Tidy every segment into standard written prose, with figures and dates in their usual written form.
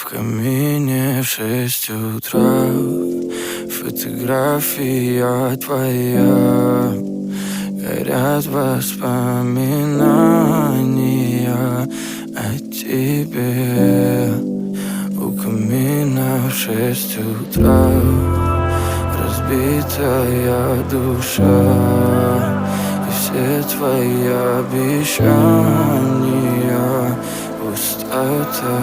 В камине в 6 утра фотография твоя. Горят воспоминания о тебе. У камина в 6 утра разбитая душа, и все твои обещания пустота.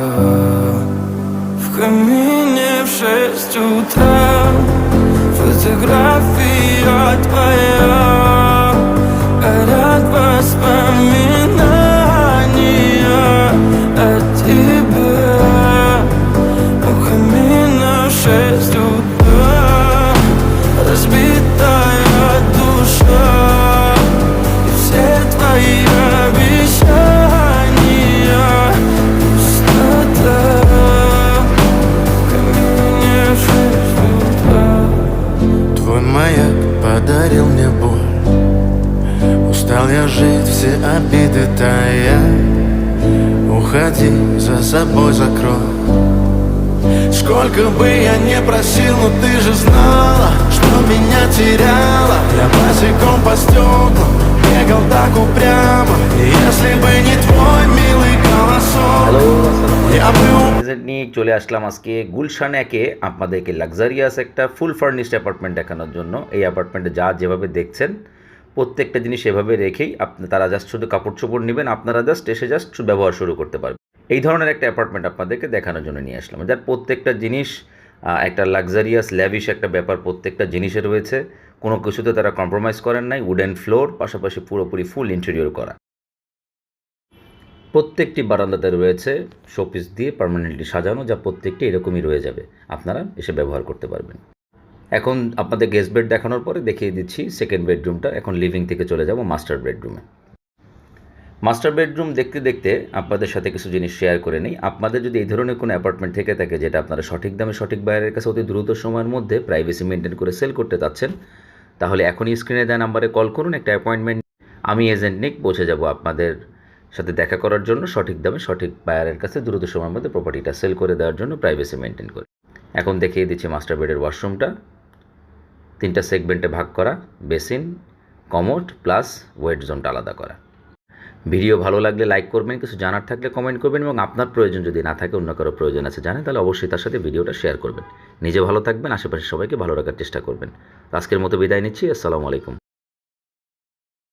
В камине в 6 утра фотография твоя. Горят воспоминания о тебе. У камина в 6 утра разбитая душа, и все твои обещания пустота. В камине в 6 утра. Твой маяк подарил мне боль. Устал я жить, все обиды тая. Уходи, за собой закрой. Сколько бы я не просил, но ты же знала, что меня теряла. Я босиком по стеклам бегал так упрямо. И если бы не твой милый голосок, я бы নিয়ে চলে আসলাম আজকে গুলশান একে আপনাদেরকে লাক্সারিয়াস একটা ফুল ফার্নিশড অ্যাপার্টমেন্ট দেখানোর জন্য। এই অ্যাপার্টমেন্টে যেভাবে দেখছেন প্রত্যেকটা জিনিস এভাবে রেখেই তারা জাস্ট শুধু কাপড় চোপড় নেবেন, আপনারা এসে ব্যবহার শুরু করতে পারবেন। এই ধরনের একটা অ্যাপার্টমেন্ট আপনাদেরকে দেখানোর জন্য নিয়ে আসলাম, যার প্রত্যেকটা জিনিস একটা লাক্সারিয়াস ল্যাভিশ একটা ব্যাপার প্রত্যেকটা জিনিসে রয়েছে। কোনো কিছুতে তারা কম্প্রোমাইজ করেন নাই। উডেন ফ্লোর, পাশাপাশি পুরোপুরি ফুল ইন্টেরিয়র করা। প্রত্যেকটি বারান্দাতে রয়েছে শোপিস দিয়ে পার্মানেন্টলি সাজানো, যা প্রত্যেকটি এরকমই রয়ে যাবে, আপনারা এসে ব্যবহার করতে পারবেন। এখন আপনাদের গেস্ট বেড দেখানোর পরে দেখিয়ে দিচ্ছি সেকেন্ড বেডরুমটা। এখন লিভিং থেকে চলে যাব মাস্টার বেডরুমে। মাস্টার বেডরুম দেখতে দেখতে আপনাদের সাথে কিছু জিনিস শেয়ার করে নিই। আপনাদের যদি এই ধরনের কোনো অ্যাপার্টমেন্ট থেকে থাকে যেটা আপনারা সঠিক দামে সঠিক বায়ারের কাছে অতি দ্রুত সময়ের মধ্যে প্রাইভেসি মেনটেন করে সেল করতে চাচ্ছেন, তাহলে এখনই স্ক্রিনে দেওয়া নাম্বারে কল করুন। একটা অ্যাপয়েন্টমেন্ট, আমি এজেন্ট নিক পৌঁছে যাব আপনাদের সাথে দেখা করার জন্য, সঠিক দামে সঠিক বায়ারের কাছে দ্রুত সময়ের মধ্যে প্রপার্টিটা সেল করে দেওয়ার জন্য প্রাইভেসি মেনটেন করে। এখন দেখিয়ে দিচ্ছি মাস্টার বেডের ওয়াশরুমটা। 3টা সেগমেন্টে ভাগ করা, বেসিন, কমোড প্লাস ওয়েট জোনটা আলাদা করা। ভিডিও ভালো লাগলে লাইক করবেন, কিছু জানার থাকলে কমেন্ট করবেন, এবং আপনার প্রয়োজন যদি না থাকে, অন্য কারো প্রয়োজন আছে জানেন, তাহলে অবশ্যই তার সাথে ভিডিওটা শেয়ার করবেন। নিজে ভালো থাকবেন, আশেপাশে সবাইকে ভালো রাখার চেষ্টা করবেন। আজকের মতো বিদায় নিচ্ছি। আসসালামু আলাইকুম।